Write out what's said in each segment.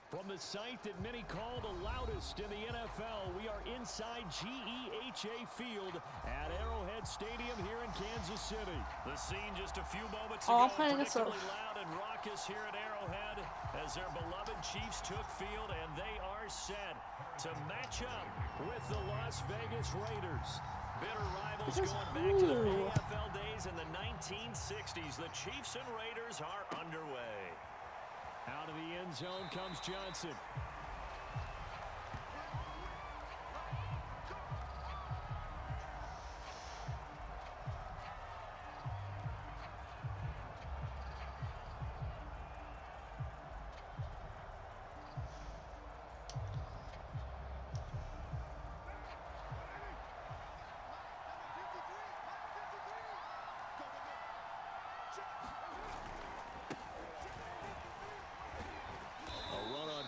From the site that many call the loudest in the NFL, we are inside GEHA Field at Arrowhead Stadium here in Kansas City. The scene just a few moments ago, predictably loud and raucous here at Arrowhead as their beloved Chiefs took field, and they are set to match up with the Las Vegas Raiders. Bitter rivals going back to the AFL days in the 1960s. The Chiefs and Raiders are underway. Out of the end zone comes Johnson.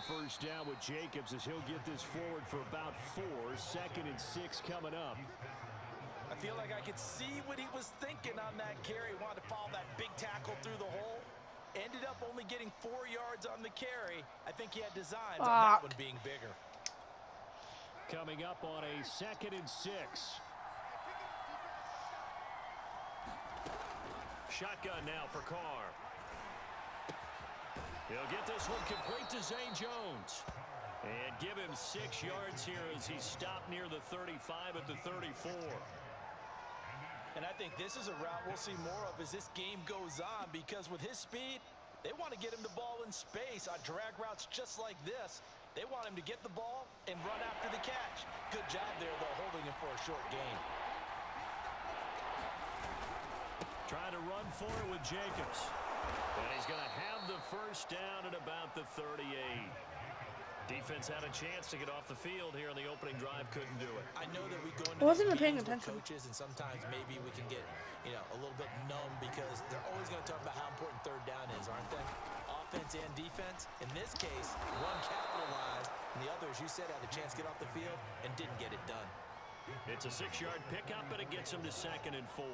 First down with Jacobs as he'll get this forward for about 4. 2nd and 6 coming up. I feel like I could see what he was thinking on that carry. Wanted to follow that big tackle through the hole. Ended up only getting 4 yards on the carry. I think he had designs on that one being bigger. Coming up on a 2nd and 6. Shotgun now for Carr. He'll get this one complete to Zay Jones. And give him 6 yards here as he stopped near the 35 at the 34. And I think this is a route we'll see more of as this game goes on, because with his speed, they want to get him the ball in space on drag routes just like this. They want him to get the ball and run after the catch. Good job there, though, holding him for a short gain. Trying to run for it with Jacobs. And he's going to have the first down at about the 38. Defense had a chance to get off the field here on the opening drive, couldn't do it. I know that we go into these meetings with coaches, and sometimes maybe we can get, a little bit numb because they're always going to talk about how important third down is, aren't they? Offense and defense. In this case, one capitalized, and the other, as you said, had a chance to get off the field and didn't get it done. It's a 6-yard pickup, and it gets him to 2nd and 4.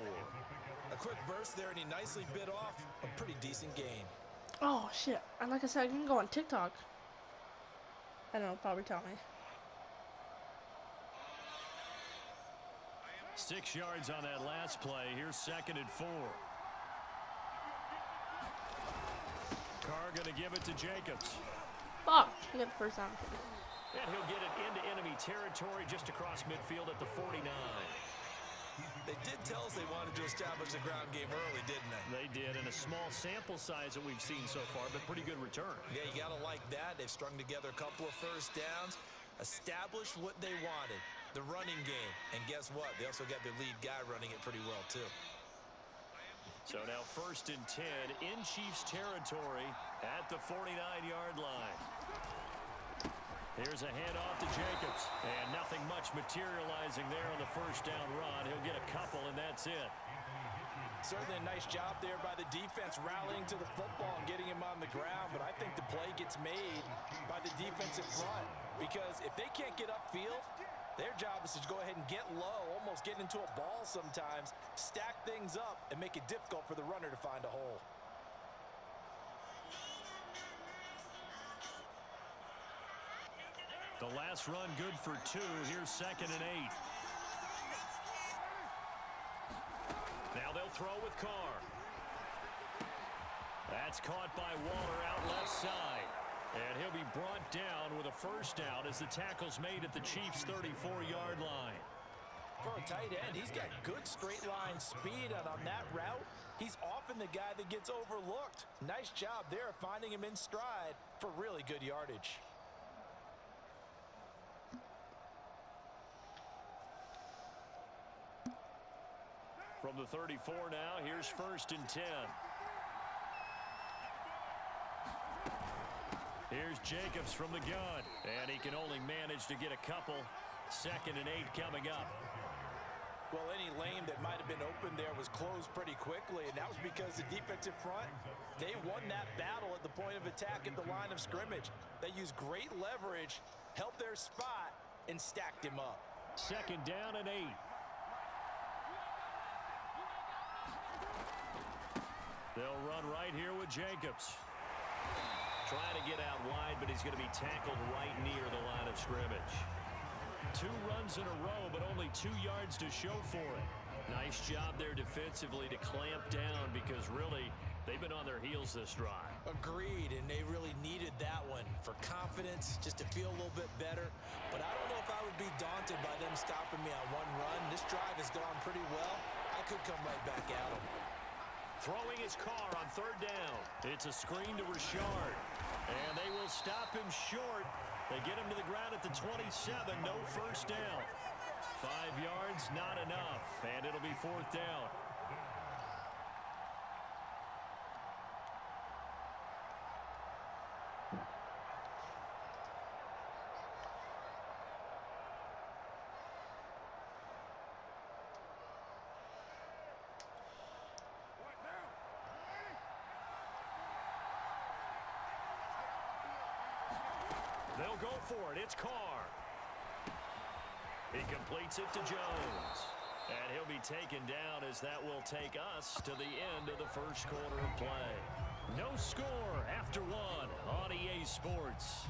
A quick burst there, and he nicely bit off a pretty decent gain. Oh, shit. And like I said, I can go on TikTok. I don't know, probably tell me. 6 yards on that last play. Here's 2nd and 4. Carr going to give it to Jacobs. Fuck, he got the first down. And he'll get it into enemy territory just across midfield at the 49. They did tell us they wanted to establish the ground game early, didn't they? They did, and a small sample size that we've seen so far, but pretty good return. Yeah, you got to like that. They've strung together a couple of first downs, established what they wanted, the running game. And guess what? They also got their lead guy running it pretty well, too. So now 1st and 10 in Chiefs territory at the 49-yard line. Here's a handoff to Jacobs. And nothing much materializing there on the first down run. He'll get a couple, and that's it. Certainly a nice job there by the defense rallying to the football and getting him on the ground. But I think the play gets made by the defensive front. Because if they can't get upfield, their job is to go ahead and get low, almost get into a ball sometimes, stack things up, and make it difficult for the runner to find a hole. The last run good for 2. Here's 2nd and 8. Now they'll throw with Carr. That's caught by Waller out left side. And he'll be brought down with a first down as the tackle's made at the Chiefs' 34-yard line. For a tight end, he's got good straight line speed, and on that route, he's often the guy that gets overlooked. Nice job there finding him in stride for really good yardage. From the 34 now, here's 1st and 10. Here's Jacobs from the gun, and he can only manage to get a couple. 2nd and 8 coming up. Well, any lane that might have been open there was closed pretty quickly, and that was because the defensive front, they won that battle at the point of attack at the line of scrimmage. They used great leverage, held their spot, and stacked him up. 2nd down and 8. They'll run right here with Jacobs. Trying to get out wide, but he's going to be tackled right near the line of scrimmage. 2 runs in a row, but only 2 yards to show for it. Nice job there defensively to clamp down because really they've been on their heels this drive. Agreed, and they really needed that one for confidence, just to feel a little bit better. But I don't know if I would be daunted by them stopping me on 1 run. This drive has gone pretty well. I could come right back at them. Throwing his car on 3rd down. It's a screen to Richard. And they will stop him short. They get him to the ground at the 27. No first down. 5 yards, not enough. And it'll be 4th down. They'll go for it. It's Carr. He completes it to Jones. And he'll be taken down as that will take us to the end of the first quarter of play. No score after 1 on EA Sports.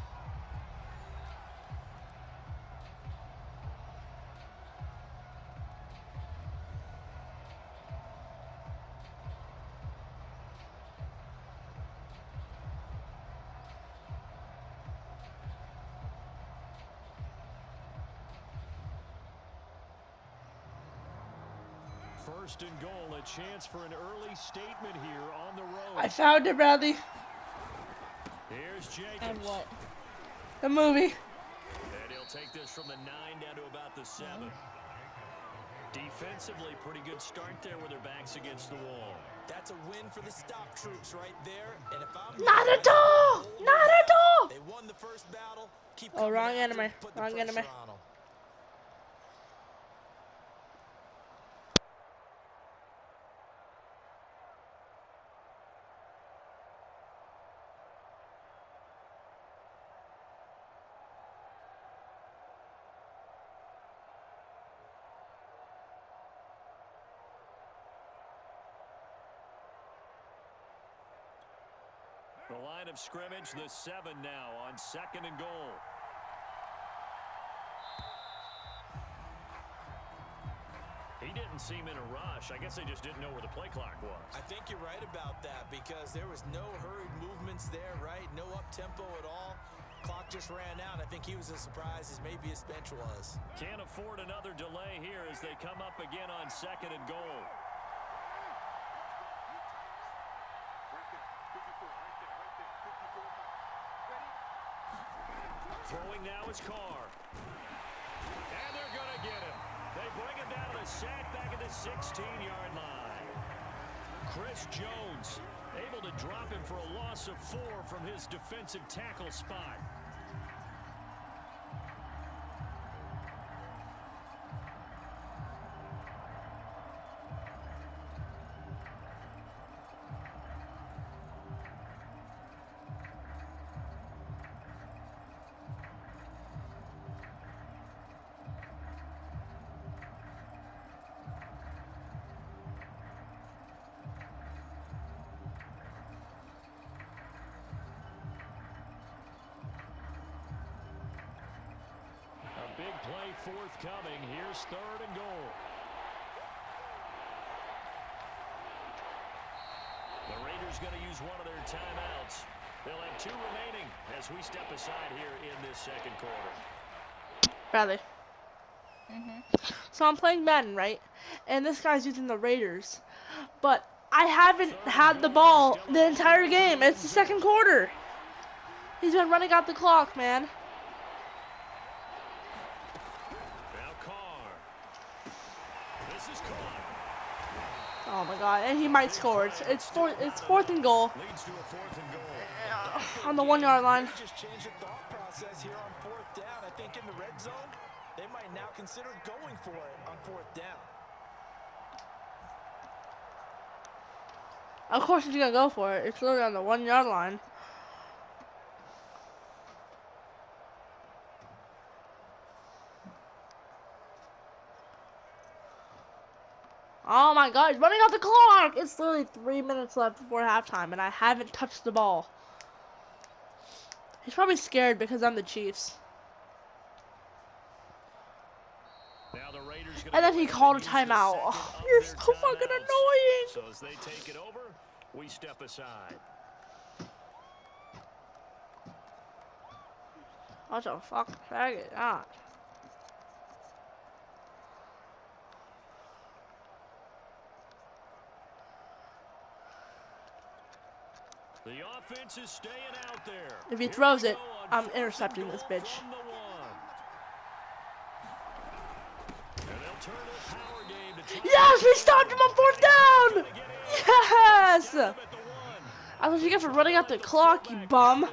First and goal, a chance for an early statement here on the road. I found it, Bradley. Here's Jacobs. And what? The movie. And he'll take this from the 9 down to about the 7. Defensively, pretty good start there with their backs against the wall. That's a win for the stop troops right there. And if I'm not at all! Not at all! They won the first battle. Keep wrong enemy. Wrong enemy. The line of scrimmage, the 7 now on 2nd and goal. He didn't seem in a rush. I guess they just didn't know where the play clock was. I think you're right about that because there was no hurried movements there, right? No up-tempo at all. Clock just ran out. I think he was as surprised as maybe his bench was. Can't afford another delay here as they come up again on 2nd and goal. Throwing now is Carr. And they're going to get him. They bring him down to the sack back at the 16-yard line. Chris Jones able to drop him for a loss of 4 from his defensive tackle spot. Big play forthcoming. Here's 3rd and goal. The Raiders going to use one of their timeouts. They'll have 2 remaining as we step aside here in this 2nd quarter. Bradley. So I'm playing Madden, right? And this guy's using the Raiders. But I haven't had the ball the entire game. It's the 2nd quarter. He's been running out the clock, man. Oh my God! And he might score. It's 4th and goal. Leads to a 4th and goal. On the 1-yard line. Just change the thought process here on 4th down. I think in the red zone, they might now consider going for it on 4th down. Of course he's gonna go for it. It's literally on the 1-yard line. Oh my God, he's running out the clock! It's literally 3 minutes left before halftime, and I haven't touched the ball. He's probably scared because I'm the Chiefs. Now the Raiders And then he called a timeout. Oh, you're so fucking annoying. So as they take it over, we step aside. What the fuck? Faggot. Ah. The offense is staying out there. If he throws it, I'm intercepting this bitch. Yes, we stopped him on 4th down. Yes. That's what you get for running out the clock, you bum.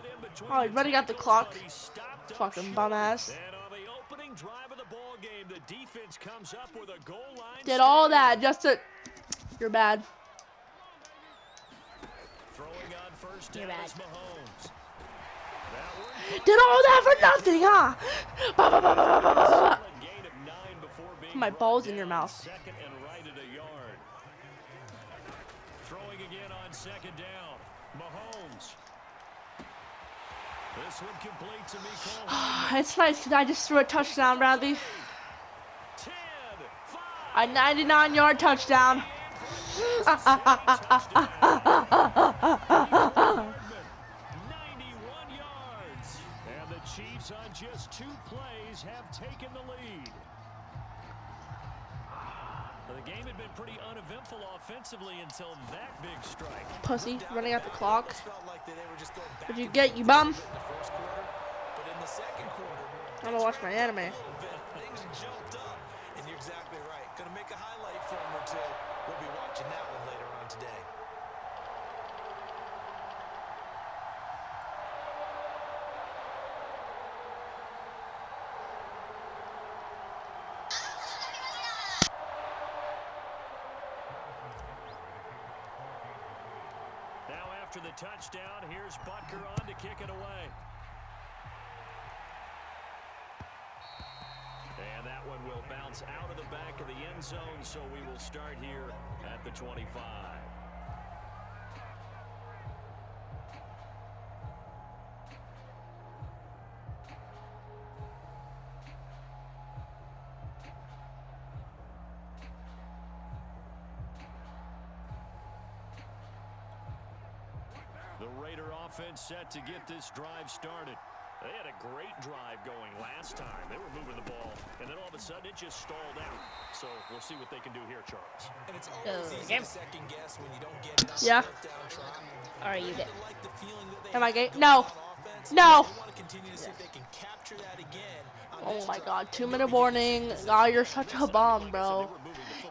Oh, he's running out the clock. Fucking bum ass. Did all that just to... You're bad. You're bad. Did all that for nothing, huh? Bah, bah, bah, bah, bah, bah, bah. My ball's in your mouth. Second and right at a yard. Throwing again on 2nd down. Mahomes. This one complete to Mecole. It's nice because I just threw a touchdown, Bradley. 10, A 5, 99-yard touchdown. 91 yards. And the Chiefs on just 2 plays have taken the lead. The game had been pretty uneventful offensively until that big strike. Pussy, running out the clock. What'd you get, you bum? I'm gonna watch my anime. Things jumped up, and you're exactly right. Gonna make a highlight film or two. We'll be watching that one later on today. Now after the touchdown, here's Butker on to kick it away. And that one will bounce out of the back of the end zone, so we will start here at the 25. The Raider offense set to get this drive started. They had a great drive going last time. They were moving the ball, and then all of a sudden it just stalled out. So we'll see what they can do here, Charles. And it's always easy to second guess when you don't get it on Yeah. fourth down try. Are you good? Am I gay? No. No. They want to continue to see if they can capture that again on Oh this my drive. god, 2-minute warning. Oh, you're such a bum, bro.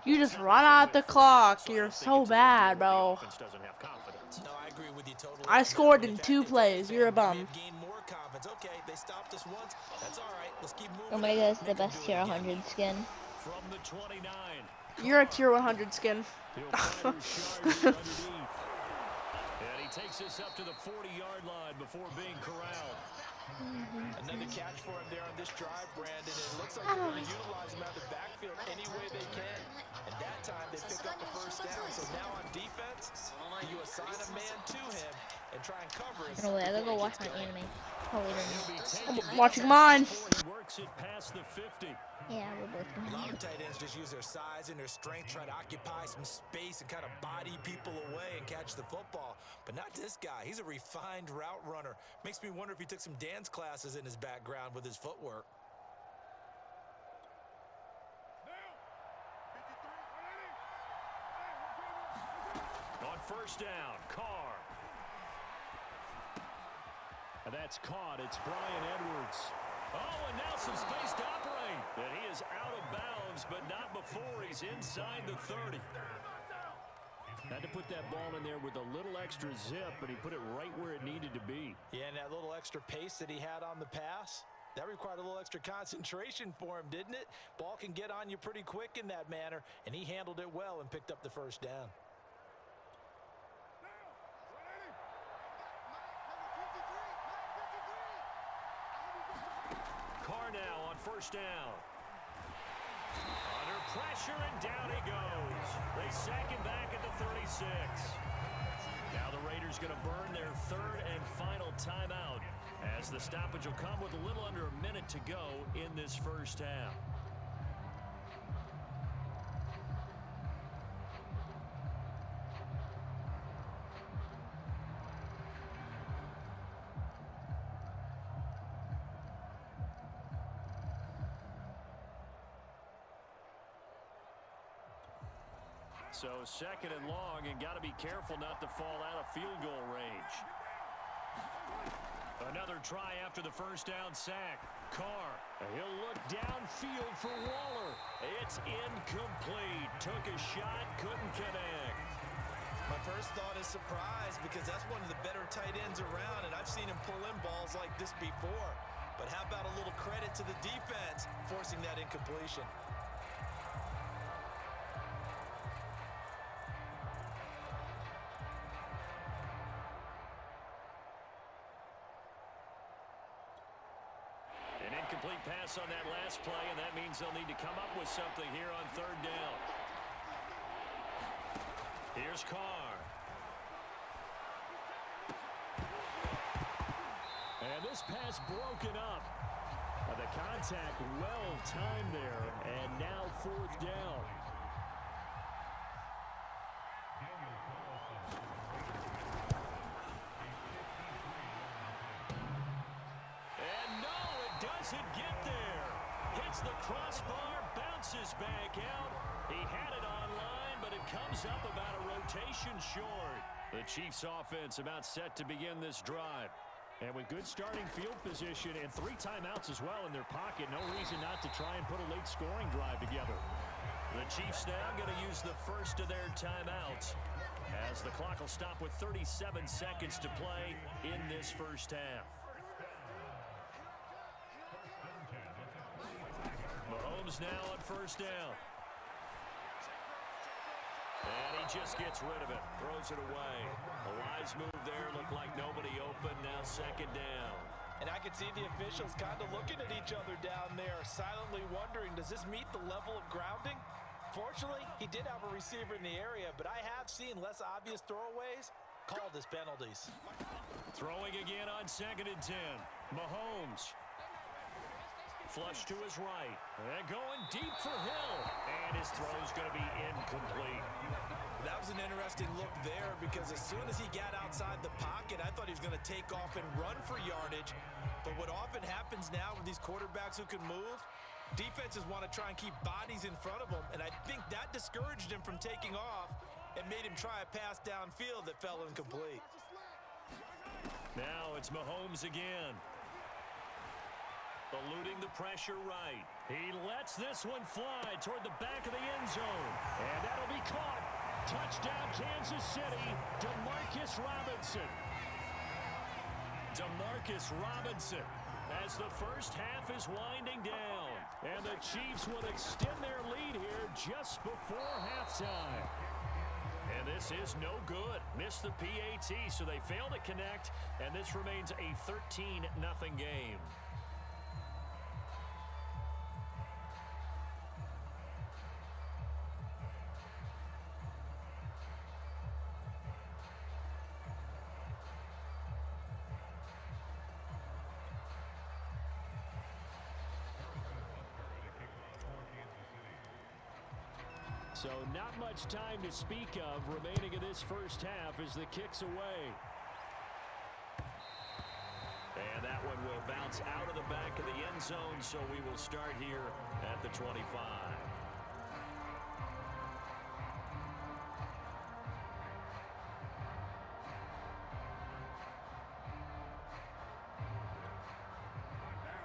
You just run out the clock. You're so bad, bro. Offense doesn't have confidence. No, I agree with you totally. I scored in 2 plays. You're a bum. Gain more confidence. Okay, they stopped us once. That's all right. Let's keep moving. Oh my god, it's the best tier 100 skin. From the 29. You're a tier 100 skin. He'll fire his charge here underneath. And he takes this up to the 40-yard line before being corralled. Another catch for him there on this drive, Brandon. It looks like they're going to utilize him out of the backfield any way they can. And that time they pick up the first down. So now on defense, you assign a man to him and try and cover him. No way, I gotta go watch my anime. Oh, wait, I'm watching mine. He works it past the 50. yeah, we're both A lot going. of tight ends just use their size and their strength, try to occupy some space and kind of body people away and catch the football. But not this guy. He's a refined route runner. Makes me wonder if he took some dance classes in his background with his footwork. On first down, Carr. And that's caught. It's Brian Edwards. Oh, and now some space to operate. And he is out of bounds, but not before he's inside the 30. Had to put that ball in there with a little extra zip, but he put it right where it needed to be. Yeah, and that little extra pace that he had on the pass, that required a little extra concentration for him, didn't it? Ball can get on you pretty quick in that manner, and he handled it well and picked up the first down. Carr now on first down. Under pressure, and down he goes. They sack him back at the 36. Now the Raiders going to burn their third and final timeout as the stoppage will come with a little under a minute to go in this first half. So second and long, and got to be careful not to fall out of field goal range. Another try after the first down sack. Carr, he'll look downfield for Waller. It's incomplete. Took a shot, couldn't connect. My first thought is surprise, because that's one of the better tight ends around, and I've seen him pull in balls like this before. But how about a little credit to the defense forcing that incompletion? Incomplete pass on that last play, and that means they'll need to come up with something here on third down. Here's Carr. And this pass broken up. The contact well timed there, and now fourth down. Doesn't get there. Hits the crossbar, bounces back out. He had it online, but it comes up about a rotation short. The Chiefs offense about set to begin this drive. And with good starting field position and 3 timeouts as well in their pocket, no reason not to try and put a late scoring drive together. The Chiefs now going to use the first of their timeouts, as the clock will stop with 37 seconds to play in this first half. Mahomes now on first down. And he just gets rid of it. Throws it away. A wise move there. Looked like nobody open. Now second down. And I can see the officials kind of looking at each other down there, silently wondering, does this meet the level of grounding? Fortunately, he did have a receiver in the area, but I have seen less obvious throwaways called as penalties. Throwing again on second and 10. Mahomes. Flush to his right. And going deep for Hill. And his throw's going to be incomplete. That was an interesting look there, because as soon as he got outside the pocket, I thought he was going to take off and run for yardage. But what often happens now with these quarterbacks who can move, defenses want to try and keep bodies in front of them, and I think that discouraged him from taking off and made him try a pass downfield that fell incomplete. Now it's Mahomes again. Eluding the pressure right. He lets this one fly toward the back of the end zone. And that'll be caught. Touchdown, Kansas City. Demarcus Robinson. Demarcus Robinson, as the first half is winding down. And the Chiefs will extend their lead here just before halftime. And this is no good. Missed the PAT, so they fail to connect. And this remains a 13-0 game. So not much time to speak of remaining in this first half as the kick's away. And that one will bounce out of the back of the end zone, so we will start here at the 25.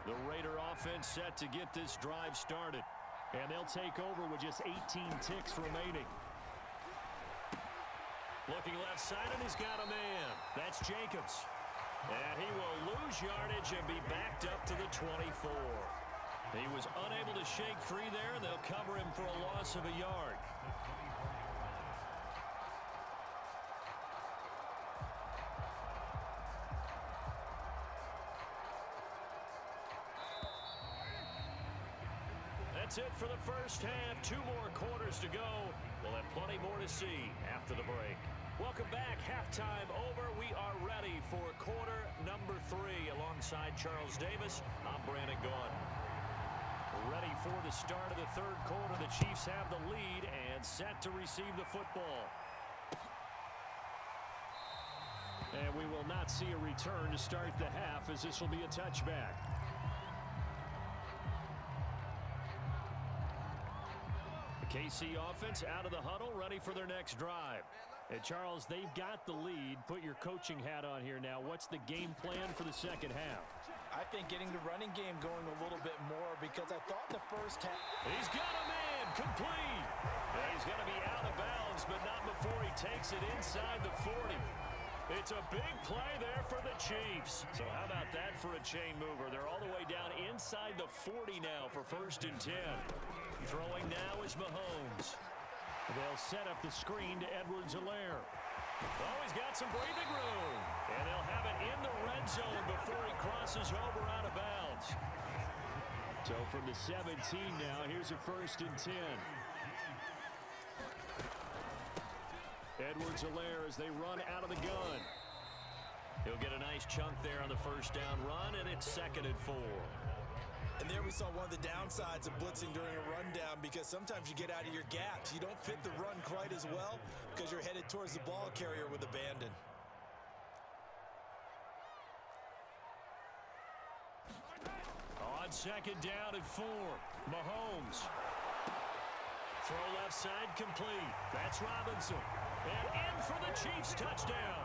The Raider offense set to get this drive started. And they'll take over with just 18 ticks remaining. Looking left side, and he's got a man. That's Jacobs. And he will lose yardage and be backed up to the 24. He was unable to shake free there, and they'll cover him for a loss of a yard. That's it for the first half. 2 more quarters to go. We'll have plenty more to see after the break. Welcome back. Halftime over. We are ready for quarter number 3 alongside alongside Charles Davis, I'm Brandon Gaudin. Ready for the start of the third quarter. The Chiefs have the lead and set to receive the football. And we will not see a return to start the half, as this will be a touchback. The KC offense out of the huddle, ready for their next drive. And Charles, they've got the lead. Put your coaching hat on here now. What's the game plan for the second half? I think getting the running game going a little bit more, because I thought the first half... He's got a man, complete. And he's going to be out of bounds, but not before he takes it inside the 40. It's a big play there for the Chiefs. So how about that for a chain mover? They're all the way down inside the 40 now for 1st and 10. Throwing now is Mahomes. They'll set up the screen to Edwards-Helaire. Oh, he's got some breathing room. And they'll have it in the red zone before he crosses over out of bounds. So from the 17 now, here's a 1st and 10. Edwards-Helaire as they run out of the gun. He'll get a nice chunk there on the first down run, and it's 2nd and 4. And there we saw one of the downsides of blitzing during a rundown, because sometimes you get out of your gaps. You don't fit the run quite as well because you're headed towards the ball carrier with abandon. On 2nd down and 4, Mahomes. Throw left side complete. That's Robinson. And in for the Chiefs touchdown.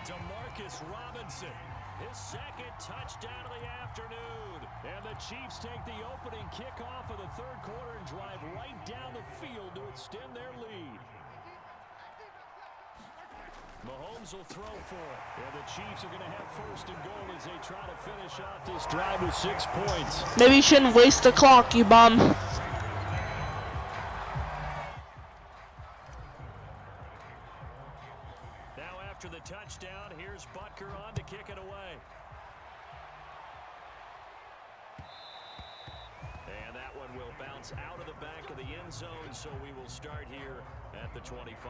Demarcus Robinson. His 2nd touchdown of the afternoon. And the Chiefs take the opening kickoff of the third quarter and drive right down the field to extend their lead. Mahomes will throw for it. And the Chiefs are going to have 1st and goal as they try to finish off this drive with 6 points. Maybe you shouldn't waste the clock, you bum. After the touchdown, here's Butker on to kick it away. And that one will bounce out of the back of the end zone, so we will start here at the 25.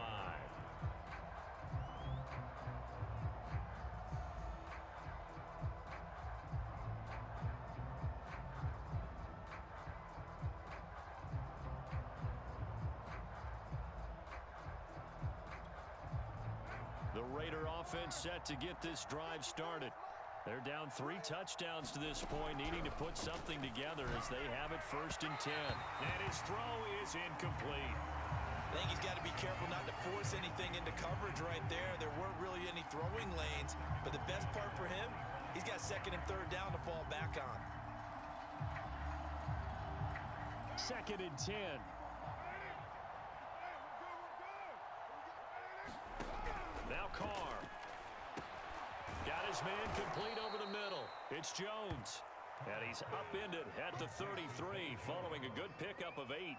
The Raider offense set to get this drive started. They're down 3 touchdowns to this point, needing to put something together as they have it 1st and 10. And his throw is incomplete. I think he's got to be careful not to force anything into coverage right there. There weren't really any throwing lanes, but the best part for him, he's got 2nd and 3rd down to fall back on. 2nd and 10. Now Carr. Got his man complete over the middle. It's Jones. And he's upended at the 33 following a good pickup of 8.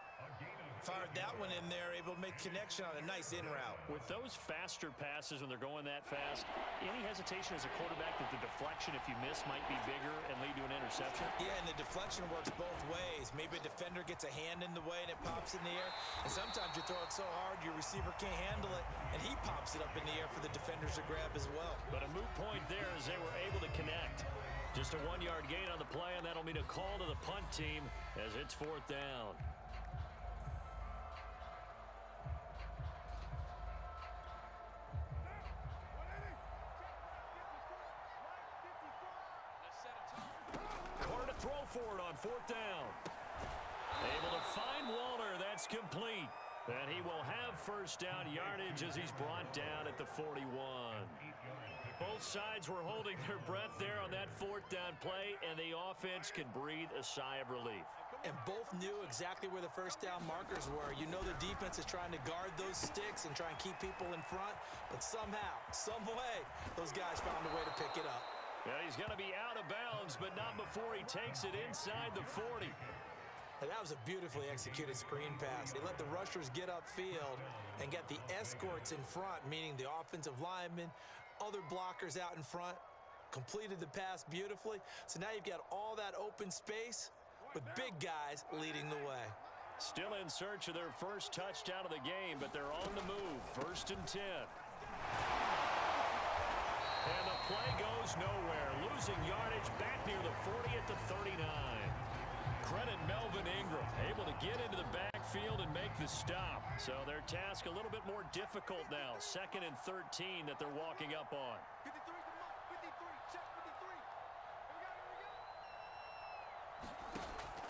Fired that one in there, able to make connection on a nice in route. With those faster passes when they're going that fast, any hesitation as a quarterback that the deflection, if you miss, might be bigger and lead to an interception? Yeah, and the deflection works both ways. Maybe a defender gets a hand in the way and it pops in the air. And sometimes you throw it so hard your receiver can't handle it, and he pops it up in the air for the defenders to grab as well. But a moot point there as they were able to connect. Just a 1-yard gain on the play, and that'll mean a call to the punt team as it's 4th down. Throw for it on 4th down. Able to find Walter. That's complete. And he will have 1st down yardage as he's brought down at the 41. Both sides were holding their breath there on that 4th down play, and the offense can breathe a sigh of relief. And both knew exactly where the 1st down markers were. You know the defense is trying to guard those sticks and try and keep people in front, but somehow, some way, those guys found a way to pick it up. Yeah, he's going to be out of bounds, but not before he takes it inside the 40. And that was a beautifully executed screen pass. They let the rushers get upfield and get the escorts in front, meaning the offensive linemen, other blockers out in front, completed the pass beautifully. So now you've got all that open space with big guys leading the way. Still in search of their 1st touchdown of the game, but they're on the move. 1st and 10. And the play goes nowhere. Losing yardage back near the 40 at the 39. Credit Melvin Ingram, able to get into the backfield and make the stop. So their task a little bit more difficult now. 2nd and 13 that they're walking up on.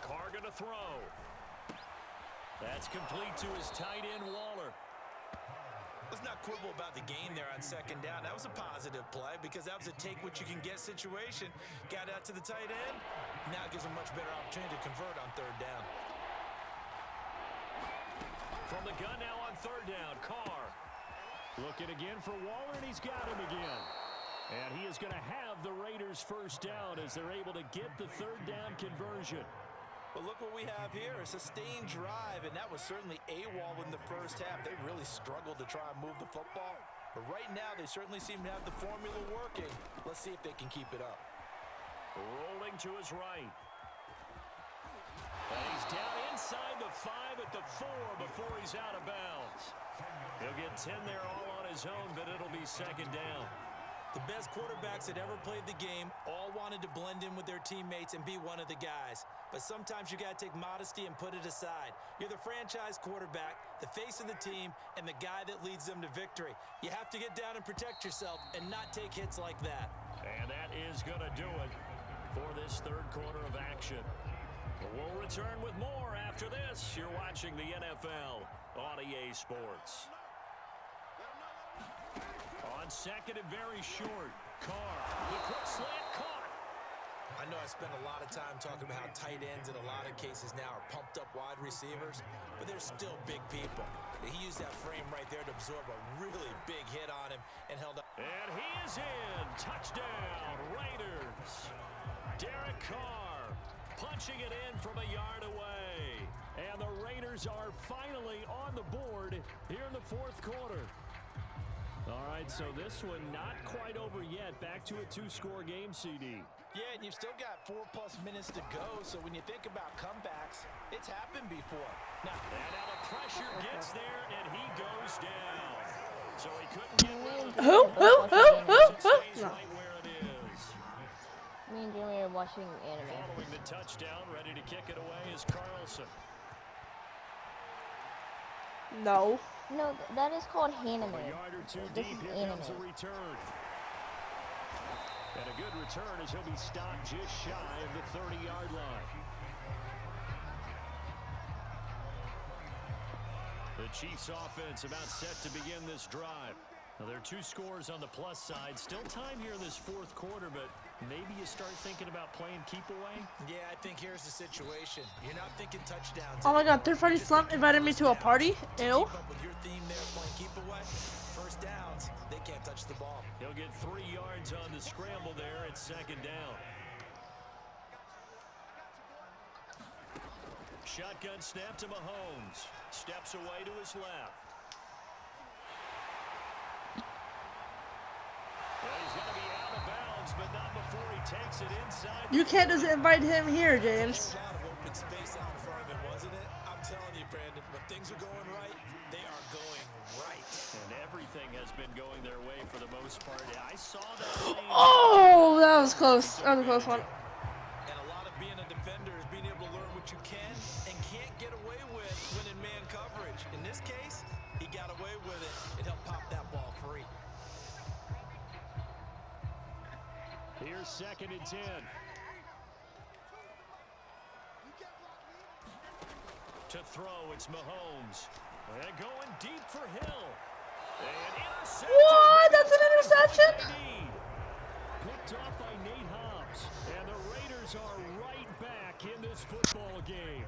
Carr gonna throw. That's complete to his tight end, Waller. Let's not quibble about the game there on 2nd down. That was a positive play because that was a take-what-you-can-get situation. Got out to the tight end. Now it gives him much better opportunity to convert on 3rd down. From the gun now on 3rd down, Carr. Looking again for Waller, and he's got him again. And he is going to have the Raiders 1st down as they're able to get the 3rd down conversion. But look what we have here, a sustained drive, and that was certainly AWOL in the 1st half. They really struggled to try and move the football. But right now, they certainly seem to have the formula working. Let's see if they can keep it up. Rolling to his right. And he's down inside the 5 at the 4 before he's out of bounds. He'll get 10 there all on his own, but it'll be 2nd down. The best quarterbacks that ever played the game all wanted to blend in with their teammates and be one of the guys. But sometimes you got to take modesty and put it aside. You're the franchise quarterback, the face of the team, and the guy that leads them to victory. You have to get down and protect yourself and not take hits like that. And that is going to do it for this 3rd quarter of action. We'll return with more after this. You're watching the NFL on EA Sports. On 2nd and very short, Carr, the quick slant caught. I know I spent a lot of time talking about how tight ends in a lot of cases now are pumped up wide receivers, but they're still big people. He used that frame right there to absorb a really big hit on him and held up. And he is in. Touchdown, Raiders. Derek Carr punching it in from a yard away. And the Raiders are finally on the board here in the 4th quarter. All right, so this one not quite over yet. Back to a 2-score game, CD. Yeah, and you've still got 4+ minutes to go, so when you think about comebacks, it's happened before. Now the pressure gets there, and he goes down. So he couldn't get rid of it. Who? Stays No. right where it is. Me and Jimmy are watching anime. Following the touchdown, ready to kick it away is Carlson. No. No, that is called anime. A yard or 2 This deep, is here anime. comes a return. And a good return as he'll be stopped just shy of the 30-yard line. The Chiefs offense about set to begin this drive. Now, there are 2 scores on the plus side. Still time here in this 4th quarter, but maybe you start thinking about playing keep away. Yeah, I think here's the situation. You're not thinking touchdowns. Oh my God, Third Party Slump invited me to a party. To Ew. keep up with your theme there, playing keep away, 1st downs, they can't touch the ball. He'll get 3 yards on the scramble there at 2nd down. Shotgun snap to Mahomes. Steps away to his left. Well, he's going to be out of bounds, but not before he takes it inside. You can't just invite him here, James. A lot of open space out in front of him, wasn't it? I'm telling you, Brandon, when things are going right, they are going right. And everything has been going their way for the most part. I saw that. Oh, that was close. That was a close one. And a lot of being a defender is being able to learn what you can and can't get away with when in man coverage. In this case, he got away with it and helped pop that ball free. Here's 2nd and 10. To throw, it's Mahomes. And going deep for Hill. And intercepted. What? That's an interception? Picked off by Nate Hobbs. And the Raiders are right back in this football game.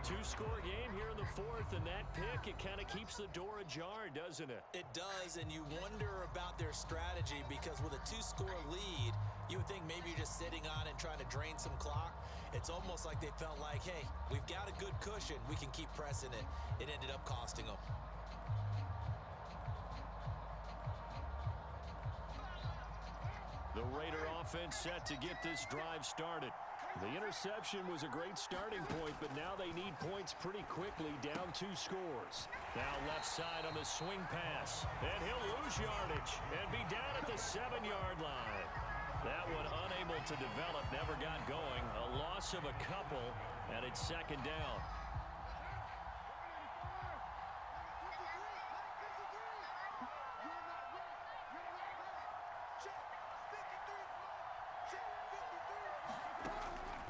2-score game here in the 4th, and that pick, it kind of keeps the door ajar, doesn't it? It does, and you wonder about their strategy because with a 2-score lead, you would think maybe you're just sitting on it trying to drain some clock. It's almost like they felt like, hey, we've got a good cushion. We can keep pressing it. It ended up costing them. The Raider offense set to get this drive started. The interception was a great starting point, but now they need points pretty quickly, down 2 scores. Now left side on the swing pass, and he'll lose yardage and be down at the 7-yard line. That one unable to develop, never got going. A loss of a couple, and it's 2nd down.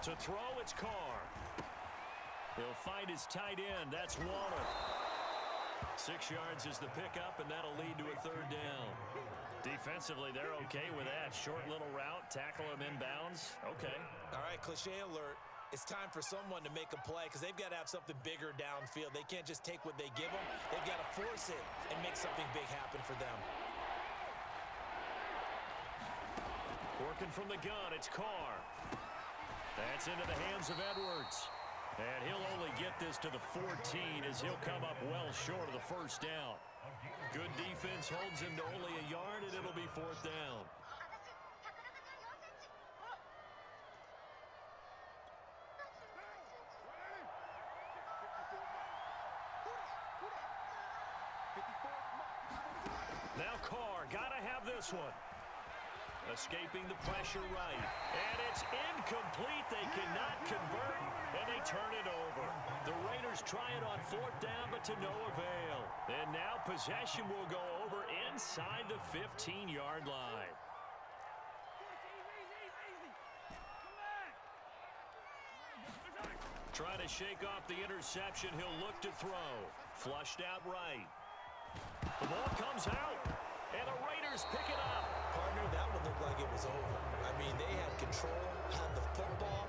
To throw, it's Carr. He'll find his tight end. That's Waller. 6 yards is the pickup, and that'll lead to a 3rd down. Defensively, they're okay with that. Short little route, tackle him inbounds. Okay. All right, cliche alert. It's time for someone to make a play because they've got to have something bigger downfield. They can't just take what they give them. They've got to force it and make something big happen for them. Working from the gun, it's Carr. That's into the hands of Edwards. And he'll only get this to the 14 as he'll come up well short of the 1st down. Good defense holds him to only a yard, and it'll be 4th down. Now Carr, gotta have this one. Escaping the pressure right. And it's incomplete. They cannot convert, and they turn it over. The Raiders try it on 4th down, but to no avail. And now possession will go over inside the 15-yard line. Trying to shake off the interception. He'll look to throw. Flushed out right. The ball comes out, and the Raiders pick it up. Partner, that one looked like it was over. I mean, they had control, had the football,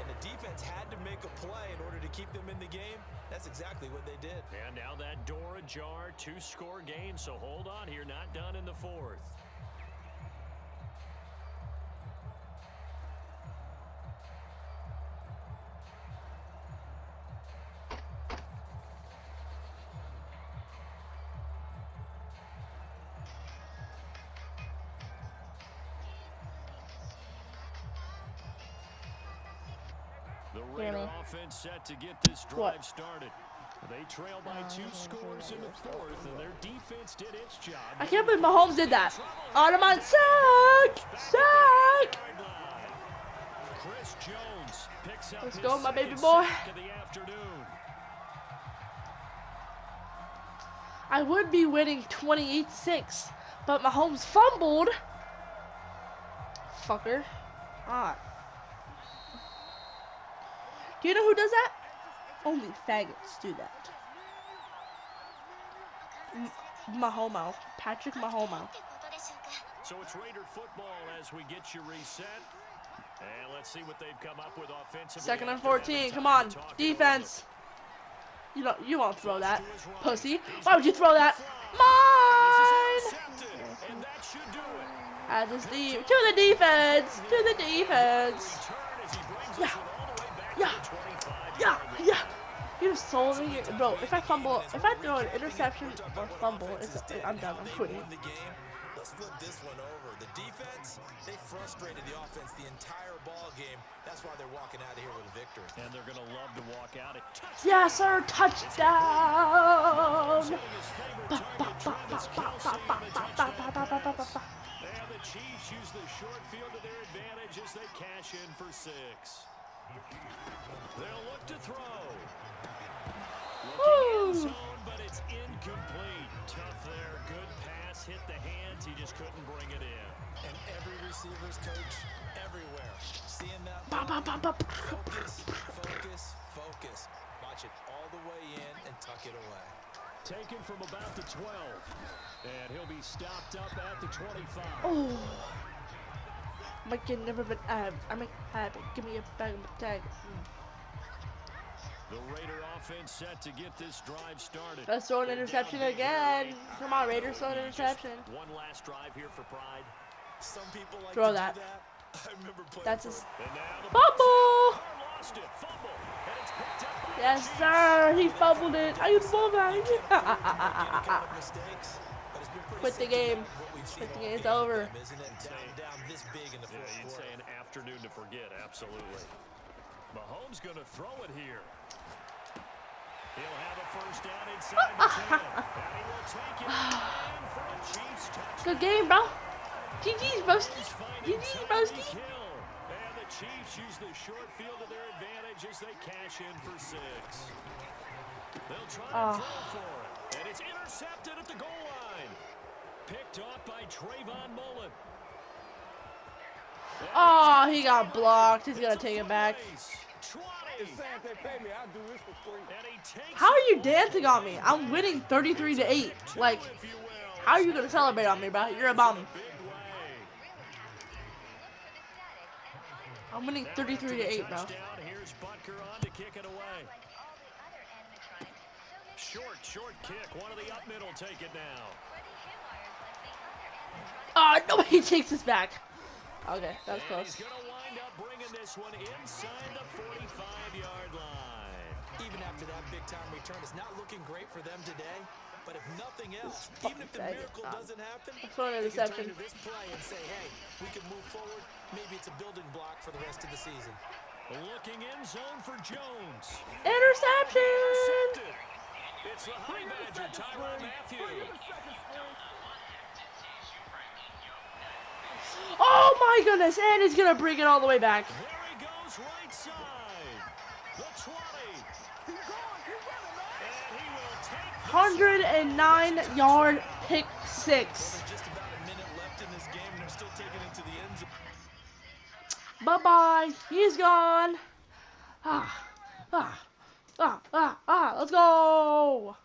and the defense had to make a play in order to keep them in the game. That's exactly what they did. And now that door ajar, 2-score game, so hold on here, not done in the 4th. The Raider offense set to get this drive started. They trail by 2 scores in the 4th, and their defense did its job. I can't believe Mahomes did that. Ottoman sack! Sack! Chris Jones picks up Let's his go, my baby second boy. sack of the afternoon. I would be winning 28-6, but Mahomes fumbled. Fucker. Ah. Do you know who does that? Only faggots do that. Mahomes. Patrick Mahomes. So it's Raider football as we get you reset. And let's see what they've come up with offensively. 2nd and 14. Come on. Defense. You won't throw that. Pussy. Why would you throw that? Mine! And that should do it. I just leave. To the defense. To the defense. Yeah. Yeah. Yeah. Yeah. You're solving it. Bro, if I throw an interception or fumble, I'm done. I'm quitting. Let's flip this one over. The defense, they frustrated the offense the entire ball game. That's why they're walking out of here with a victory. And they're going to love to walk out. Yes, sir. Touchdown. And the Chiefs use the short field to their advantage as they cash in for 6. They'll look to throw. Looking in zone, but it's incomplete. Tough there. Good pass. Hit the hands. He just couldn't bring it in. And every receiver's coach everywhere. Seeing that. Focus, focus, focus. Watch it all the way in and tuck it away. Taken from about the 12. And he'll be stopped up at the 25. Oh. My kid never been give me a bag of tag. The Raider offense set to get this drive started. Let's throw an interception again. Come on, Raiders, throw an interception. One last drive here for pride. Some people like Throw to that. do that. I remember playing That's for his Fumble! fumble. Lost it. Fumble. And it's picked up by Yes, the Chiefs. sir. He fumbled it. Are you full any kind of mistakes, but it's been pretty Quit the simple game. what we've seen Quit the all game's game over. with them, isn't it? Down this big in the Yeah, fourth you'd quarter. say an afternoon to forget. Absolutely. Mahomes going to throw it here. He'll have a first down inside the 10. And he will take it in for a Chiefs touchdown. Good game, bro. GG's, broski. GG's, broski. And the Chiefs use the short field to their advantage as they cash in for 6. They'll try to throw for it. And it's intercepted at the goal line. Picked off by Trayvon Mullen. Oh, he got blocked. He's gonna take it back. How are you dancing on me? I'm winning 33-8. Like, how are you gonna celebrate on me, bro? You're a bum. I'm winning 33-8, bro. Here's Butker on to kick it away. Short kick. One of the up middle take it now. Oh, nobody takes this back. Okay, that's close. He's gonna wind up bringing this one inside the 45-yard line. Even after that big-time return, it's not looking great for them today. But if nothing else, even if the miracle doesn't happen, they can turn to this play and say, hey, we can move forward. Maybe it's a building block for the rest of the season. Looking in zone for Jones. Interception! It's the Honey Badger, Tyrann Mathieu. Oh my goodness, and he's gonna bring it all the way back. There he goes, right side. The 20. And he will take 109-yard pick 6. Just about a minute left in this game, and they're still taking it to the end zone. Bye-bye. He's gone. Let's go.